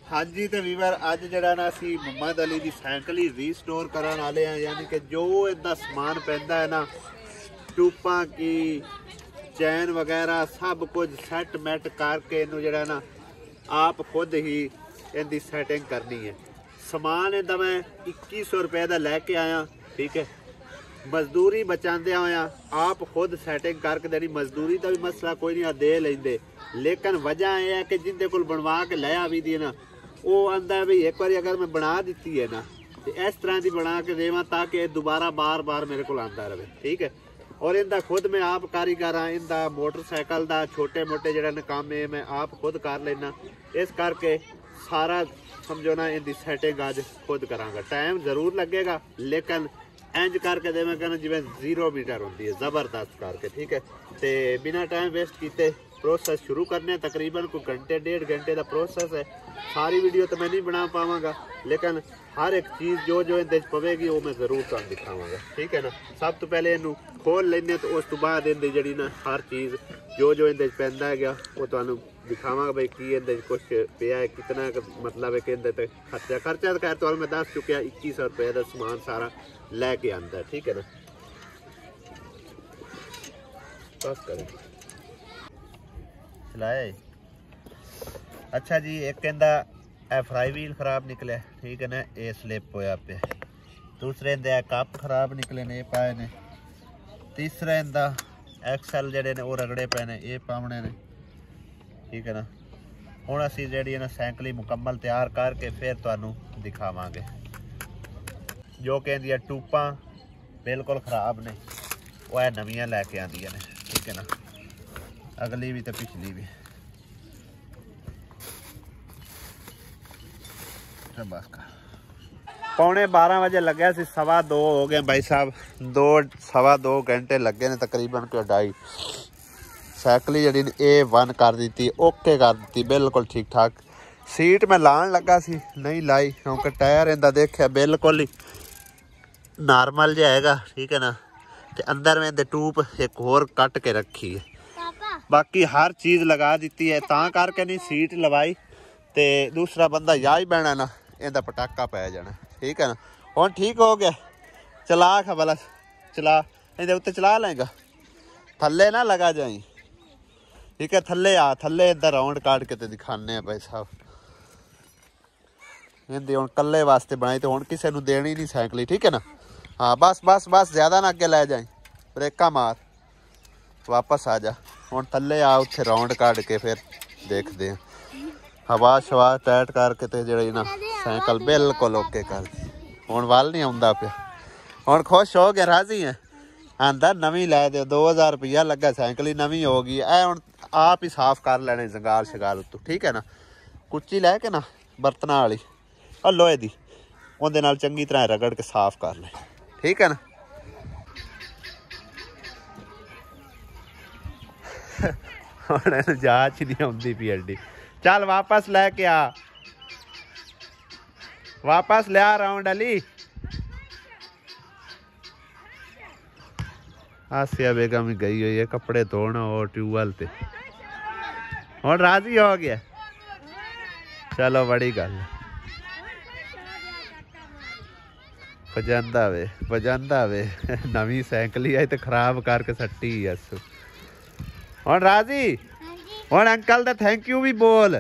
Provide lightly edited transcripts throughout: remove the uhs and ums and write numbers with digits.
हाँ जी तो वीवर अज जड़ा ना असी मुहम्मद अली की साइकिल ही रीस्टोर करने वाले हैं। यानी कि जो इदा समान पैदा है ना, ट्यूबा की चैन वगैरह सब कुछ सैट मैट करके इनू जड़ा ना आप खुद ही इनकी सैटिंग करनी है। समान इदा मैं 2100 रुपए का लैके आया, ठीक है। मजदूरी बचाते होया आप खुद सैटिंग करके देनी। मजदूरी का भी मसला कोई नहीं, दे लेंदे, लेकिन वजह यह है कि जिंदे कोल बनवा के लाया भी दी ना, वो आंदा भी एक बार अगर मैं बना दी है ना तो इस तरह की बना के देव ताकि दोबारा बार बार मेरे को आंदा रहे, ठीक है। और इनका खुद मैं आप कारीगर हाँ। इनका मोटरसाइकिल का छोटे मोटे जड़ा काम है मैं आप खुद कर लेना। इस करके सारा समझो ना इनकी सैटिंग अज खुद करांगा। टाइम जरूर लगेगा लेकिन इंज करके दे मैं कहना जिवें 0 मीटर होती है, जबरदस्त करके, ठीक है। तो बिना टाइम वेस्ट किए प्रोसेस शुरू करने। तकरीबन कोई घंटे 1.5 घंटे का प्रोसेस है। सारी वीडियो तो मैं नहीं बना पावांगा लेकिन हर एक चीज़ जो जो इहदे पवेगी वो मैं जरूर तुहानूं दिखावांगा, ठीक है ना। सब तो पहले इनू खोल लेने तो उस तो बाद इहदी जिहड़ी ना हर चीज़ जो जो इहदे पैंदा है वो तुहानूं दिखावांगा भाई की इहदे कुछ पिया है, कितना मतलब है कि इहदे ते खर्चा तो खैर तुहानूं मैं दस चुकिया। 2100 रुपए का समान सारा लैके आंदा है, ठीक है ना। बस करें चलाए। अच्छा जी, एक कहता फ्राई व्हील खराब निकले, ठीक है ना, ये स्लिप होया पे। दूसरे इंदे कप खराब निकले ने, ये पाए ने। तीसरा इंदा एक्सल जड़े ने वो रगड़े पे ने, ये पावने ने, ठीक है ना। हुण असी जिहड़ी ना साइकिल मुकम्मल तैयार करके फिर तुहानूं दिखावांगे। जो कि इंदियां टूपां बिल्कुल खराब ने, वो है नवीं लैके आंदियां ने, ठीक है ना। अगली भी तो पिछली भी। बस का 11:15 बजे लगे सी, 2:15 हो गए भाई साहब। 2-2.25 घंटे लगे ने तकरीबन के 2.5। साइकिल जी A1 कर दी, ओके कर दी, बिल्कुल ठीक ठाक। सीट मैं लान लगा सी, नहीं लाई क्योंकि टायर इनका देखा बिल्कुल ही नॉर्मल जहा है, ठीक है ना। तो अंदर में ट्यूब एक होर कट के रखी है, बाकी हर चीज़ लगा दी है। ता करके नहीं सीट लवाई तो दूसरा बंदा या ही बहना ना इनका पटाका पै जाना, ठीक है ना। हुण ठीक हो गया, चला खा भला, चला इहदे उत्ते चला लेगा, थल्ले ना लगा जाई, ठीक है। थल्ले आ, थल्ले इधर राउंड काट के तो दिखाने भाई साहब। इहदी हुण कल्ले वास्ते बनाई तो हुण किसी नूं देनी नहीं साइकिल, ठीक है ना। हाँ बस बस बस, ज़्यादा ना अगे लै जाए, ब्रेका मार, वापस आ जा। हुण थल्ले आ, उत्थे राउंड काट के फिर देखते हैं। हवा शवा टाइट करके तो जी ना साइकिल बिल्कुल ओके कर दी। हुण वल नहीं आउंदा पिया, हुण खुश हो गया, राजी है। आंदा नवीं लै दो, 2000 रुपया लगा, साइकिल ही नवीं हो गई। ऐ हुण आप ही साफ कर लेने जंगाल शगाल उत्तों, ठीक है ना। कुच्ची लैके ना बर्तना वाली और लोहे दी, उहदे नाल चंगी तरह रगड़ के साफ कर ले, ठीक है ना। हुण जाच नहीं आउंदी पी एडी। चल वापस लैके आ, वापस लिया राउंड अली। आसिया बेगम ही गई हुई है कपड़े धोना और ट्यूबवेल ते। हुण राजी हो गया, चलो बड़ी गल। बजांदा वे नवी साइकिल ही आई तो खराब करके सट्टी है। हुण राजी, हुण अंकल दा थैंक यू भी बोल।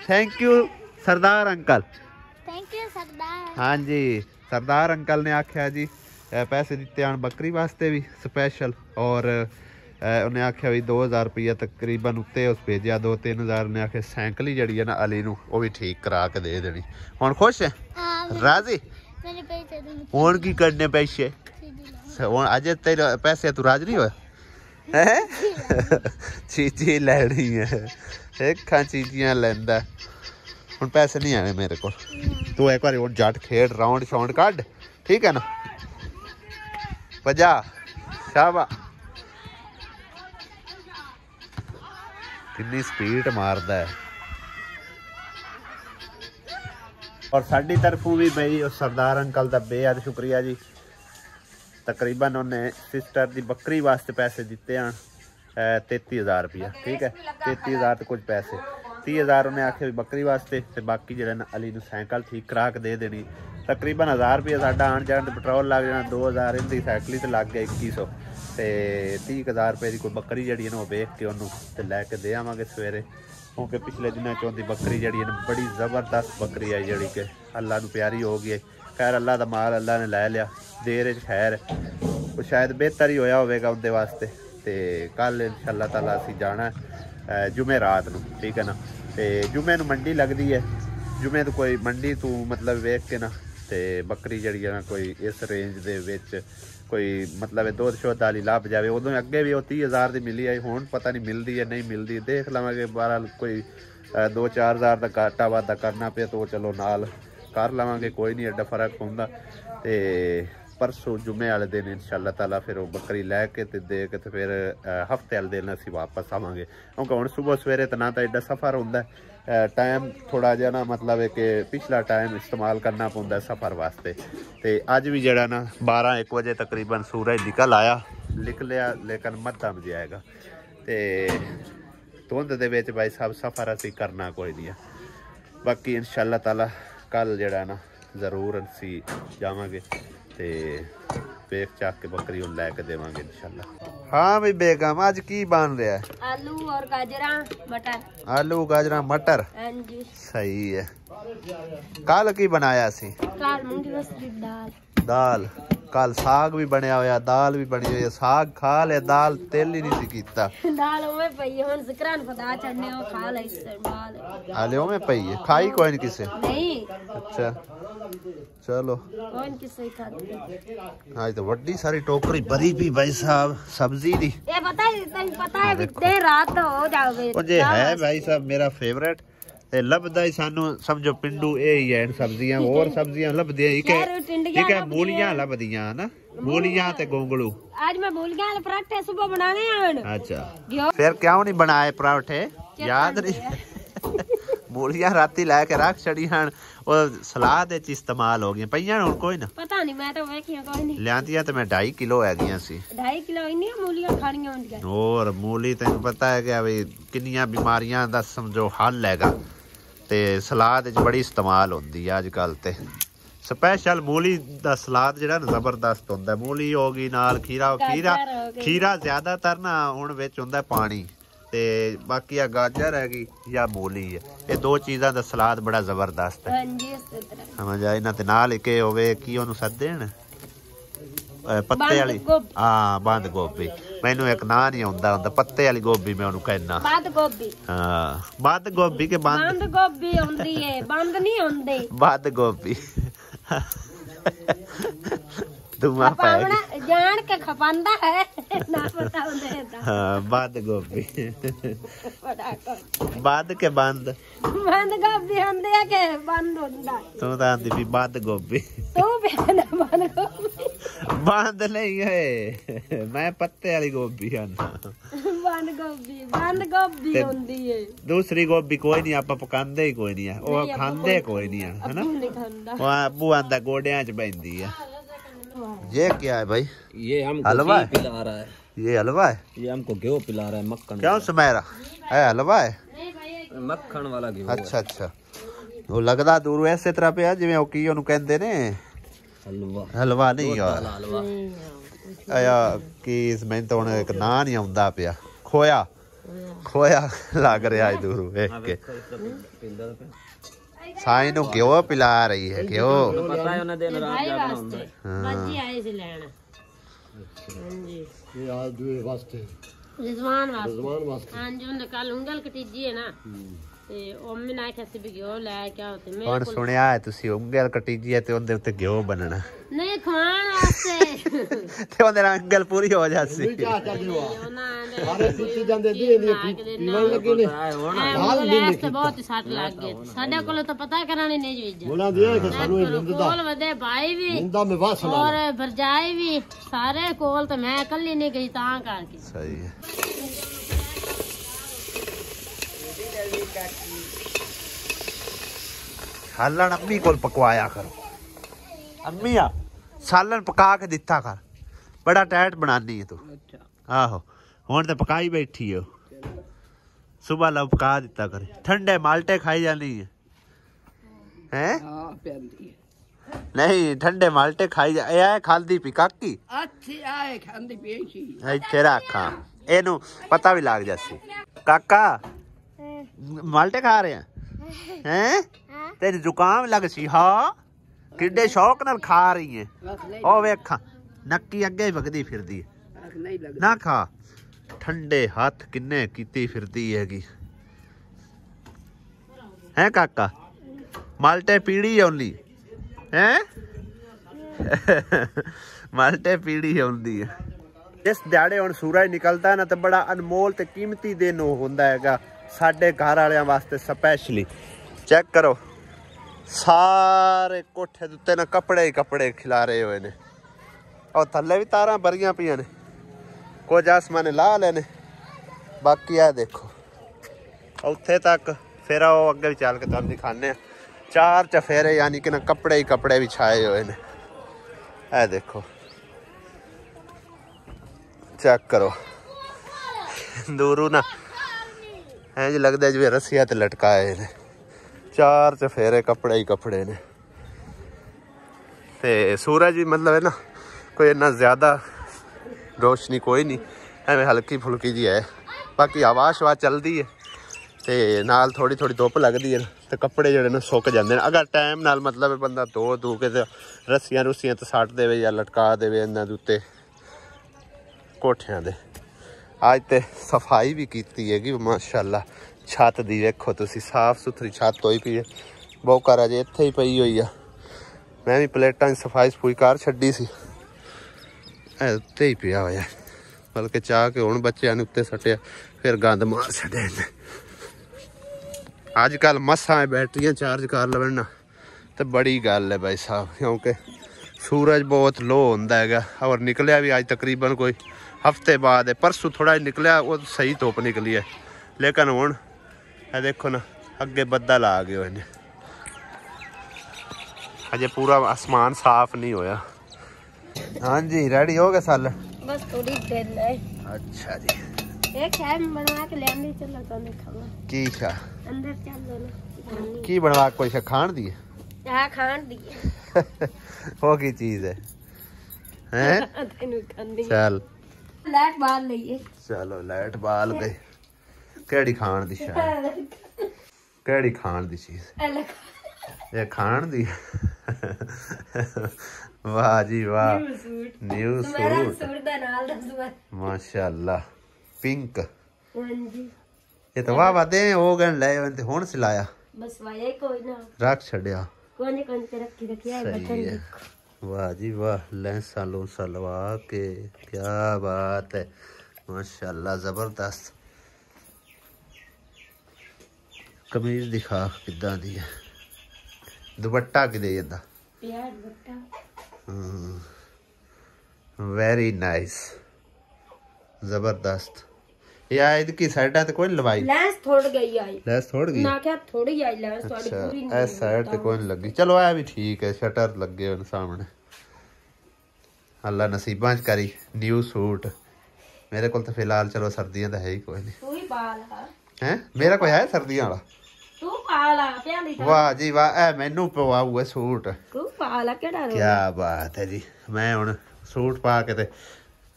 Thank you Sardar uncle. Thank you Sardar. हाँ जी, सरदार अंकल ने आख्या जी पैसे दिते आन बकरी वास्ते भी स्पैशल, और उन्हें आख्या भी 2000 रुपया तकरीबन उत्ते उस भेजा। 2-3 हज़ार ने आख्या साइकिल ही जड़ी है ना अली नूं वो भी ठीक करा के दे देनी। हुण खुश है, राजी। हुण की करने पैसे, हुण अज तेरे पैसे तू राज नहीं होया चीजी लैनी है, एक चीजियां लैंदा। हुण पैसे नहीं आने मेरे को, तू एक बार हुण जट खेड, राउंड शाउंड कड, ठीक है ना। बजा शाबा, कितनी स्पीड मारदा है। और साडी तरफों भी भाई उस सरदार अंकल का बेहद शुक्रिया जी। तकरीबन उन्हें सिस्टर की बकरी वास्ते पैसे दिते हैं 33,000 रुपया, ठीक है। 33,000 तो कुछ पैसे 30,000 ਉਹਨੇ ਆਖਿਆ ਵੀ ਬੱਕਰੀ ਵਾਸਤੇ, ਤੇ ਬਾਕੀ ਜਿਹੜਾ ਨਾ ਅਲੀ ਨੂੰ ਸਾਈਕਲ ਠੀਕ ਕਰਾ ਕੇ ਦੇ ਦੇਣੀ। ਤਕਰੀਬਨ 1000 ਰੁਪਏ ਸਾਡਾ ਆਉਣ ਜਾਣ ਤੇ ਪੈਟਰੋਲ ਲੱਗ ਜਾਣਾ, 2000 ਇਹਦੀ ਸਾਈਕਲ ਤੇ ਲੱਗ ਗਿਆ 2100, ਤੇ 30,000 ਰੁਪਏ ਦੀ ਕੋਈ ਬੱਕਰੀ ਜਿਹੜੀ ਨਾ ਉਹ ਵੇਖ ਕੇ ਉਹਨੂੰ ਤੇ ਲੈ ਕੇ ਦੇ ਆਵਾਂਗੇ ਸਵੇਰੇ। ਕਿਉਂਕਿ ਪਿਛਲੇ ਦਿਨਾਂ 'ਚ ਉਹਦੀ ਬੱਕਰੀ ਜਿਹੜੀ ਹੈ ਬੜੀ ਜ਼ਬਰਦਸਤ ਬੱਕਰੀ ਆਈ, ਜਿਹੜੀ ਕਿ ਅੱਲਾ ਨੂੰ ਪਿਆਰੀ ਹੋ ਗਈ। ਖੈਰ ਅੱਲਾ ਦਾ ਮਾਲ ਅੱਲਾ ਨੇ ਲੈ ਲਿਆ, ਦੇਰ 'ਚ ਖੈਰ ਉਹ ਸ਼ਾਇਦ ਬਿਹਤਰ ਹੀ ਹੋਇਆ ਹੋਵੇਗਾ ਉਹਦੇ ਵਾਸਤੇ। ਤੇ ਕੱਲ ਇੰਸ਼ਾਅੱਲਾ ਤਾਲਾ ਅਸੀਂ ਜਾਣਾ ਜੁਮੇ ਰਾਤ ਨੂੰ, ਠੀਕ ਹੈ ना। ਤੇ ਜੁਮੇ ਨੂੰ ਮੰਡੀ लगदी है, ਜੁਮੇ ਤੋਂ ਕੋਈ ਮੰਡੀ ਤੋਂ मतलब वेख के ना ਤੇ ਬੱਕਰੀ ਜਿਹੜੀ ਹੈ ਨਾ ਕੋਈ ਇਸ ਰੇਂਜ ਦੇ ਵਿੱਚ कोई मतलब दुध शुद्ध वाली लभ जाए। उदों अगे भी 30,000 की मिली आई, हुण पता नहीं मिलती है नहीं मिलती, देख लवांगे। बहरहाल कोई 2-4 हज़ार का घाटा वाधा करना पे तो चलो नाल कर लवांगे, कोई नहीं एडा फर्क पौंदा। ते परसों जुमे वाले दिन इंशाअल्लाह ताला फिर वो बकरी लैके ते दे के ते फिर हफ्ते वाले दिन असीं वापस आवांगे। क्योंकि हुण सुबह सवेरे तो ना तो एडा सफ़र हुंदा, टाइम थोड़ा जिहा ना मतलब है कि पिछला टाइम इस्तेमाल करना पौंदा सफ़र वास्ते। तो अज भी जड़ा ना 12-1 बजे तकरीबन सूरज निकल आया निकलिया, लेकिन मध्यम जाएगा। तो धुंध दे विच भाई साहब सफ़र असीं करना कोई नहीं है। बाकी इंशाअल्लाह ताला कल जड़ा ना जरूर असीं जावांगे ते वेख चाक के बकरी लैके देवांगे इंशाअल्लाह। हाँ भाई बेगम आज की बन रहा है? आलू और गाजरा मटर। आलू गाजरा मटर, सही है। कल की बनाया सी? कल मूंगी मसरी दाल। दाल कल साग भी बनया होया, दाल भी बनी हुई है। साग खा ले, दाल तेल ही नहीं सी कीता। दाल ओवें पई है, हुण ज़िकरान पता चढ़ने ओ खा ले इस्तेमाल। हाले ओवें पई है, खाई कोई नहीं किसे? नहीं। अच्छा चलो कौन किसे खाती? आज तो वड्डी सारी टोकरी भरी भी भाई साहब सब्जी दी। ये पता है बिते रात हो जावे। ओ जे है भाई साहब मेरा फेवरेट ते लभदा ही सानू समझो पिंडू ए ही है सब्जियां, और सब्जियां लभदियां ही के ठीक है। मूलियां लभदियां ना, मूलियां ते गोंगलू। आज मैं मूलियां वाले पराठे सुबह बनाने हन। अच्छा फिर क्यों नहीं बनाए पराठे? याद नहीं मूलियां राती लैके रख छड़ी हन, और सलाद विच इस्तेमाल हो गई पईयां हुण कोई ना पता नहीं। मैं तो वेखियां कोई नहीं लियांदियां ते मैं 2.5 किलो है गईयां सी। 2.5 किलो इन्नी मूलियां खाणियां हुंदियां। और मूली तैनूं पता है कि भाई किन्नियां बीमारियां दा समझो हल हैगा, ते सलाद विच बड़ी इस्तेमाल होंदी है अजकल। ते स्पैशल मूली दा सलाद जिहड़ा ना जबरदस्त हुंदा। मूली हो गई नाल खीरा ज्यादातर ना हुण विच हुंदा पानी, ते बाकी आ गाजर हैगी या मूली है, ये दो चीज़ां दा सलाद बड़ा जबरदस्त है। समझ आई ना। ते नाल के होवे की ओनू सददे न पत्ते वाली, हाँ बंद गोभी। मैनू एक ना नहीं आंदा हुंदा, पत्ते वाली गोभी मैं ओनू कहना। बंद गोभी, हाँ बंद गोभी के बंद गोभी होंदी है, बंद नहीं होंदे। बंद गोभी धुआं पाएगा जान के खपांदा है ना पता होंदे। हाँ बंद गोभी बंद के बंद गोभी होंदे है के बंद होंदा। तू तां आंदी भी बंद गोभी, तू भी ना बंद गोभी। बंद नहीं है, मैं पत्ते वाली गोभी आना। बंद गोभी होंदी है। दूसरी गोभी कोई नहीं, आप पकांदे ही कोई नहीं है, वो खांदे कोई नहीं है ना। वो अब्बू आंदा गोडियां च बैंदी है। ये क्या है भाई? ये हमको हलवा पिला रहा है। ये हलवा है? ये हमको घी पिला रहा है, मक्खन। क्यों सुमेरा है हलवा है? मक्खन वाला घी। अच्छा अच्छा, वो लगदा दूर ऐसे तरह पे जिवें ओ की ओनू कहंदे ने हलवा। हलवा नहीं यार, आया कि मैं तो एक ना नहीं आंदा पिया। खोया खोया लग रहा है दूर देख के। साई नु घ्यो पिला रही है, घ्यो पता है उन्हें दिन रात जागना हुंदा है। बाजी आए से लेना जी, ये आज दूर वास्ते रिजवान वास्ते। हां जी उन्हें कल उंगल कटीजी है ना, ते ओम्मी ना कैसे भी घ्यो ले क्या होते। मैं और सुनिया है तुसी उंगल कटीजी है ते ओंदे उत्ते घ्यो बनना नहीं खवान वास्ते ते ओंदे नाल उंगल पूरी हो जासी। सारे सुती जांदे दी पीवन लगे ने हाल दी ते बहुत सट लग गए। साडे कोल तो पता करानी नहीं जी बोला दिया कि सानू निंदा कोल वदे भाई भी निंदा में वास और भरजाई भी सारे कोल तो मैं अकेली नहीं गई ता करके। सही है। सालन अम्मी कोल पकवाया करो, अम्मी आ सालन पका के दिता कर, बड़ा टाइट बनानी है तू। आहो हुण ते पकाई बैठी हो। सुबह लपका दिता करे। ठंडे माल्टे खाई जानी है हैं? नहीं ठंडे माल्टे खाई जा ए खालदी पी काकी इत्थे रखा एनू पता भी लग जासी। काका माल्टे खा रहे हैं तेरी जुकाम लग सी हाँ किड्डे शौक नाल खा रही है ओ वेखा नक्की अगे ही वगदी फिरदी ना खा ठंडे हाथ किन्ने कीती फिरदी हैगी हैं काका माल्टे पीड़ी ओनली हैं माल्टे पीड़ी होंदी है। जिस दिहाड़े हुण सूरज निकलता है ना तो बड़ा अनमोल ते कीमती दिन होंदा हैगा साडे घर वालियां वास्ते स्पैशली। चेक करो सारे कोठे दे उत्ते ना कपड़े ही कपड़े खिलारे हुए ने और थल्ले भी तारां बरियां पियां ने कुछ आसमाने ला लेने बाकी आ देखो उत्थे तक फिर आओ अगे भी चल के तुहानूं दिखाने चार चफेरे यानी कि ना कपड़े ही कपड़े भी छाए हुए ने। ए देखो चेक करो दूरों ना इंज लगता जिवें रस्सियां ते लटकाए ने चार चफेरे कपड़े ही कपड़े ने ते सूरज भी मतलब है ना कोई इन्ना ज़्यादा रोशनी कोई नहीं एवं हल्की फुल्की जी है बाकी हवा शवा चलती है ते नाल थोड़ी थोड़ी धुप लगती है तो कपड़े जोड़े ना सुक जाते हैं अगर टाइम नाल मतलब बंदा धो के रस्सियां रुस्सियां तो सट दे या लटका दे इन्हों के उत्ते कोठियां दे। अज तो सफाई भी की हैगी माशाअल्लाह छत दी वेखो तुसी साफ सुथरी छत होई पई है बोकर अजे इत्थे ही पई हुई है मैं भी प्लेटां सफाई सफूई कर छड्डी सी उत्ते ही पिया होया बल्कि चाह के हुण बच्चों ने उत्ते सट्टिया फिर गंद मार छड्डे अजकल मस्सां बैटरियां चार्ज कर लवन ना तो बड़ी गल है भाई साहब क्योंकि सूरज बहुत लो होंदा हैगा और निकलिया भी अज तकरीबन कोई हफ्ते बाद है परसों थोड़ा निकलिया वो सही धुप निकली है लेकिन हुण देखो ना अगे बदल आ गए ने अजे पूरा आसमान साफ नहीं होया। हाँ जी रेडी हो गए साल बस थोड़ी देर है। अच्छा जी एक है बनवा के ले आंदी चलो तो नहीं खावा की खा अंदर चल ना की बनवा कोई से खान दी हां खान दी वो की चीज है हैं चल लाइट बाल लईए चलो लाइट बाल गए केड़ी खान दी शायद केड़ी खान दी चीज ये खान दी वाह जी वाह न्यू सूट माशाअल्लाह पिंक ये तो वाह वाह दे हो गए ले ते हुन सिलाया बस वाया कोई ना रख छड़या कोने कोने पे रखी है बटन देखो वाह जी वाह लेंसा लोंसा लगा के क्या बात है माशाअल्लाह जबरदस्त। कमीज दिखा किदा दी है दुपट्टा कि दे जंदा प्यार दुपट्टा वेरी नाइस जबरदस्त। या इनकी साइडा ते कोई लवाई लेंस थोड़ गई आई लेंस थोड़ गई ना क्या थोड़ी आई लेंस थोड़ी पूरी नहीं इस साइड ते कोई लगी चलो आ भी ठीक है शटर लगे हुए सामने अल्लाह नसीबां च करी न्यू सूट मेरे को तो फिलहाल चलो सर्दियां तो है ही कोई नहीं तू ही पाल हैं मेरा कोई है सर्दियां वाला तू पाला प्याली वाह जी वाह ए मैनू पवा हुआ सूट तू पाला केड़ा रो क्या बात है जी मैं हुन सूट पा के ते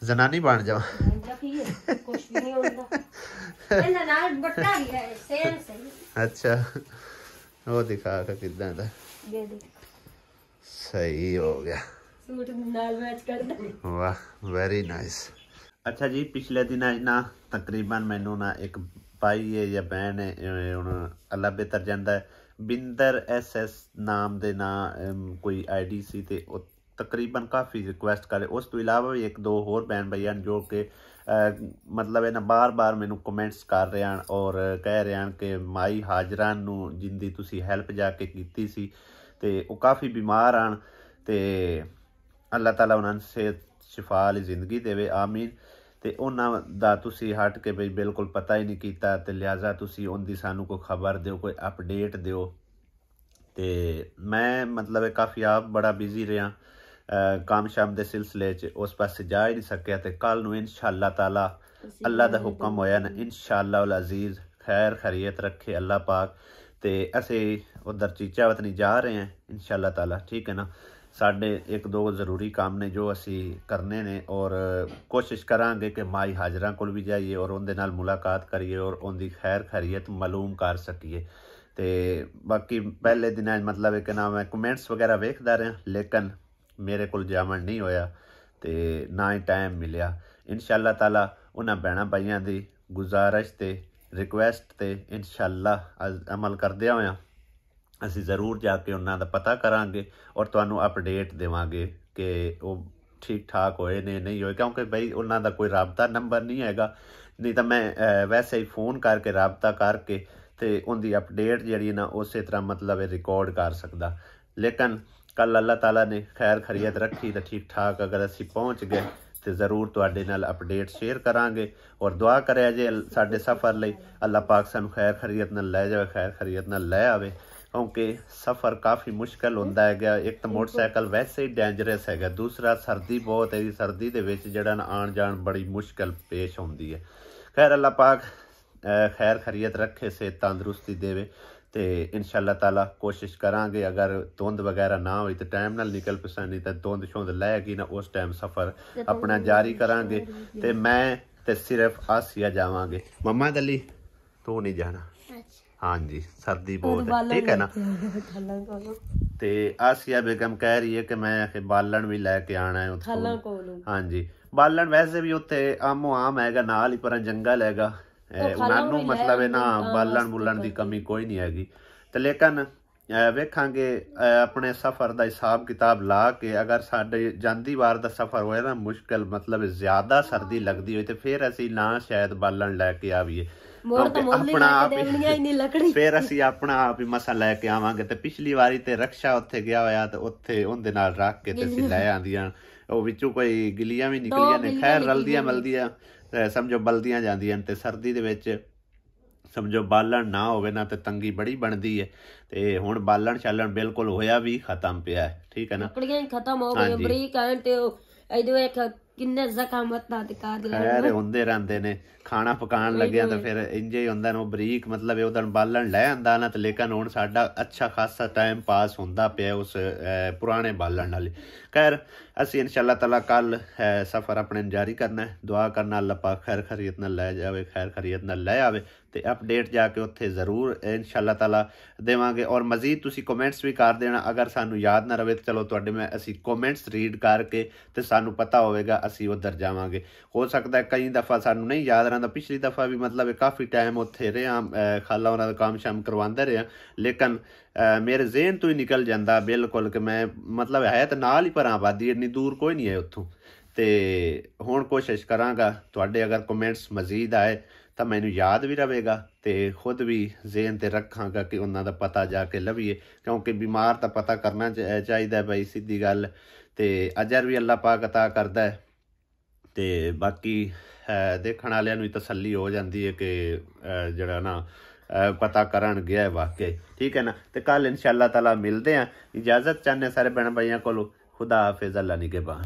जनानी बन जावां कुछ भी नहीं होता इन्ना नाल बट्टा भी है सेम सही अच्छा वो दिखा के किदां दा दे दे सही हो गया सूट नाल मैच कर दे वाह वेरी नाइस। अच्छा जी पिछले दिन ना तकरीबन मैनू ना एक भाई है या बहन है हुण अल्लाह बेहतर जांदा है बिंदर SS नाम दे ना कोई ID सी ते तकरीबन काफ़ी रिक्वेस्ट करे उस तो इलावा भी एक दो होर बहन भाई हैं जो कि मतलब है ना बार बार मैनू कमेंट्स कर रहे हैं और कह रहे हैं कि माई हाजरा नू जिंदी तुसी हेल्प जाके कीती सी ते वो काफ़ी बीमार आन ते अल्लाह ताला उन्होंने सेहत शिफा वाली जिंदगी देवे आमीन ते उन्हां दा तुसी हट के बई बिल्कुल पता ही नहीं कीता ते लिहाजा तुसी उनकी सानू कोई खबर दिओ कोई अपडेट दिओ ते मैं मतलब काफ़ी आप बड़ा बिजी रहा काम शाम के सिलसिले च उस पासे जा ही नहीं सकिया ते कल नूं इंशाअल्लाह ताला अल्लाह दा हुक्म होया ना इंशाअल्लाह अल अजीज खैर खैरियत रखे अल्लाह पाक। तो असी उधर चीचा वतनी जा रहे हैं इंशाअल्लाह ताला, ठीक है ना। साढ़े एक दो ज़रूरी काम ने जो असी करने ने, और कोशिश करांगे कि माई हाजरा कोल भी जाइए और उनके नाल मुलाकात करिए और उनकी खैर खैरियत मालूम कर सकीए। तो बाकी पहले दिन मतलब है कि ना मैं कमेंट्स वगैरह वेखदा रहा, लेकिन मेरे को जावन नहीं होया तो ना ही टाइम मिलिया। इंशाअल्लाह ताला उन्हां भैणां भाइयां दी गुजारिश ते रिक्वेस्ट ते इंशाअल्लाह अमल करदे होया असी ज़रूर जाके उन्हां दा पता करांगे और तुहानू अपडेट देवांगे कि वो ठीक ठाक होए ने नहीं होए, क्योंकि बई उन्हां दा कोई राबता नंबर नहीं हैगा, नहीं तो मैं वैसे ही फ़ोन करके राबता करके तो उनकी अपडेट जी ना उस तरह मतलब रिकॉर्ड कर सकदा। लेकिन कल अल्लाह ताला ने खैर खैरियत रखी तो ठीक ठाक अगर असी पहुँच गए तो ज़रूर तुहाडे नाल अपडेट शेयर करांगे। और दुआ करे जे साडे सफ़र लई अल्लाह पाक सानू खैर खैरियत नाल लै जाए, खैर खैरियत नाल लै आवे, क्योंकि सफ़र काफ़ी मुश्किल होंदा है। एक तो मोटरसाइकिल वैसे ही डेंजरस है, दूसरा सर्दी बहुत है, सर्दी दे विच जिहड़ा ना आण जाण बड़ी मुश्किल पेश आउंदी है। खैर अल्लाह पाक खैर खैरियत रखे, सेहत तंदुरुस्ती देवे। तो इंशाअल्लाह ताला कोशिश करांगे अगर धुंध वगैरह ना हुई तो टाइम नाल निकल पैसा, नहीं तो धुंध शुंध लैगी ना उस टाइम सफ़र अपना जारी करांगे। तो मैं तो सिर्फ आसिया जावांगे, मम्मा दली तू नहीं जाना। हाँ जी सर्दी बहुत है, ठीक है ना। तो आसिया बेगम कह रही है कि मैं बालन भी लैके आना है उत्थों। हाँ जी बालन वैसे भी उत्थे आमो आम हैगा, नाल ही पर जंगल हैगा, उन्होंने मतलब है ना बालन बुलन की कमी कोई नहीं हैगी। तो लेकिन वेखांगे अपने सफ़र का हिसाब किताब ला के अगर साडे जांदी वार का सफ़र होए ना मुश्किल मतलब ज़्यादा सर्दी लगती हो तो फिर असी ना शायद बालन लैके आवीए, अपना आप फिर असी अपना आप ही मसा लैके आवांगे। तो पिछली वारी तो रक्षा उत्थे गया होया तो उत्थे उनदे नाल रख के ते असी लै आंदियां, ਉਹ ਵਿੱਚੋਂ ਕੋਈ ਗਿੱਲੀਆਂ ਵੀ ਨਿਕਲੀਆਂ ਨੇ, ਖੈਰ ਰਲਦੀਆਂ ਮਿਲਦੀਆਂ ਸਮਝੋ ਬਲਦੀਆਂ ਜਾਂਦੀਆਂ। ਤੇ ਸਰਦੀ ਦੇ ਵਿੱਚ ਸਮਝੋ ਬਾਲਣ ਨਾ ਹੋਵੇ ਨਾ ਤੇ ਤੰਗੀ ਬੜੀ ਬਣਦੀ ਹੈ। ਤੇ ਹੁਣ ਬਾਲਣ ਛਾਲਣ ਬਿਲਕੁਲ ਹੋਇਆ ਵੀ ਖਤਮ ਪਿਆ, ਠੀਕ ਹੈ ਨਾ, ਲੱਕੜੀਆਂ ਹੀ ਖਤਮ ਹੋ ਗਈਆਂ, ਬਰੀਕ ਆਣ ਤੇ ਇਹਦੇ ਇੱਕ ਕਿੰਨੇ ਜ਼ਖਮ ਮਤਾਂ ਤੇ ਕਰ ਖੈਰ ਹੁੰਦੇ ਰਹਿੰਦੇ ਨੇ। ਖਾਣਾ ਪਕਾਉਣ ਲੱਗਿਆ ਤਾਂ ਫਿਰ ਇੰਜੇ ਹੀ ਹੁੰਦਾ ਨਾ, ਉਹ ਬਰੀਕ ਮਤਲਬ ਉਹਦਾ ਬਾਲਣ ਲੈ ਆਂਦਾ ਨਾ। ਤੇ ਲੇਕਿਨ ਹੁਣ ਸਾਡਾ ਅੱਛਾ ਖਾਸਾ ਟਾਈਮ ਪਾਸ ਹੁੰਦਾ ਪਿਆ ਉਸ ਪੁਰਾਣੇ ਬਾਲਣ ਨਾਲ। खैर असी इंशाअल्लाह ताला कल सफ़र अपने जारी करना है, दुआ करना अल्लाह पाक खैर खैरियत नाल लै जावे, खैर खैरियत नाल लै आवे। तो अपडेट जाके उत्थे ज़रूर इंशाअल्लाह ताला देवांगे। और मज़ीद तुसी कमेंट्स भी कर देना, अगर सानू याद ना रहे तो चलो तुहाडे में असी कमेंट्स रीड करके तो सानू पता होवेगा असी उधर जावांगे। हो सकता है कई दफ़ा सानू नहीं याद रहिंदा, पिछली दफ़ा भी मतलब काफ़ी टाइम उत्थे रहे, खाला उन्हां दा काम शाम करवांदे रहे, लेकिन मेरे जहन तो ही निकल जाता बिल्कुल कि मैं मतलब है तो नाल ही पर आबादी इन्नी दूर कोई नहीं है उत्थों। तो हुण कोशिश करांगा तुहाडे अगर कमेंट्स मजीद आए तो मैनू याद भी रहेगा, तो खुद भी जहन ते रखांगा कि उन्हां दा पता जाके लवीए, क्योंकि बीमार तो पता करना चाहिए भाई, सीधी गल। तो अजर भी अल्लाह पाक अता करदा है। तो बाकी देखण वालियां नूं तसल्ली हो जाती है कि जिहड़ा ना पता करन गया है वाकई, ठीक है ना। तो कल इंशाअल्लाह ताला मिलते हैं, इजाज़त चाहने सारे भैन भाइयों को। खुदा हाफिज़, अल्लाह निगहबान।